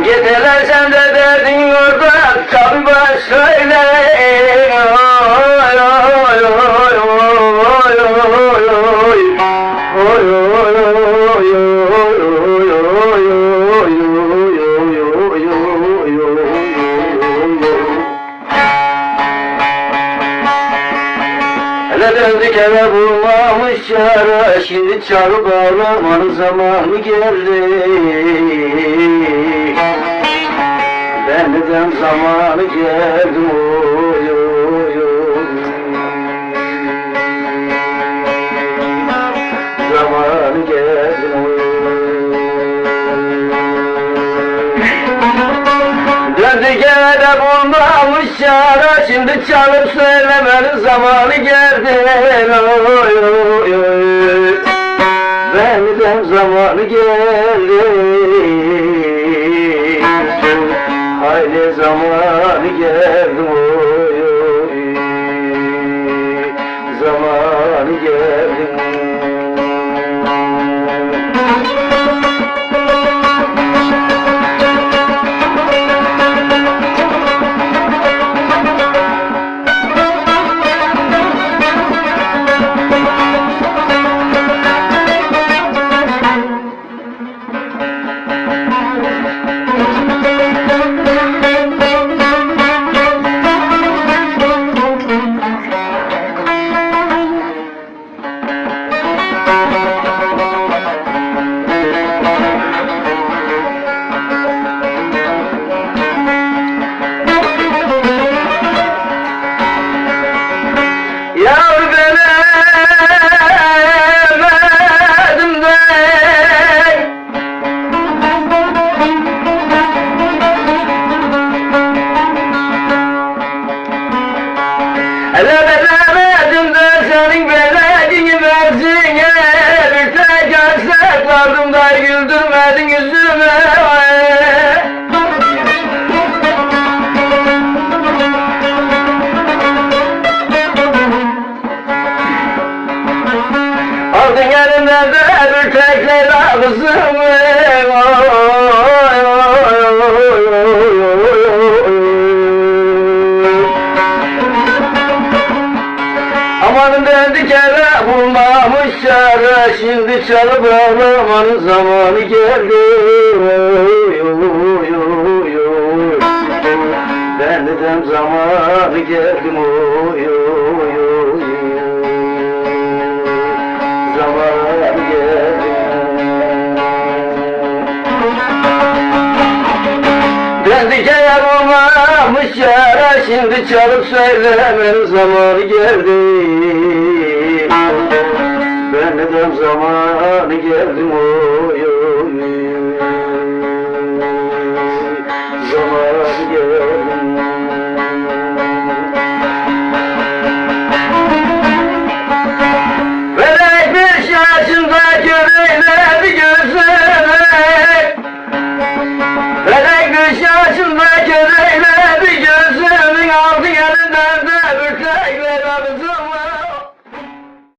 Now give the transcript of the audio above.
Geceler sen de derdin orada tabi başkayla. Hele döndük eve bulmamış yara, şimdi çalıp ağlamanın zamanı geldi. Benimden zamanı geldi, oy oy oy. Zamanı geldi, oy. Döndük eve de bulmamış yara, şimdi çalıp söylemenin zamanı geldi, oy oy oy. Benimden zamanı geldi. Hayli zamanı geldi, oy oy. Zamanı geldi. Hele beğenmedim de senin beledini versin. Bir tek hasret vardım da güldürmedin yüzüme. Aldın elimden de bir tek Leyla kızımı. Amanın döndük eve bulmamış yara, şimdi çalıp ağlamanın zamanı geldi, oy oy oy oy. Benimden zamanı geldi, oy oy oy. Zamanı geldi. Döndük eve bulmamış yara, şimdi çalıp söylemenin zamanı geldi. Benimden zamanı geldi, oy oy. Zamanı geldi. Felek 5 yaşında göreyledi gözüme. Felek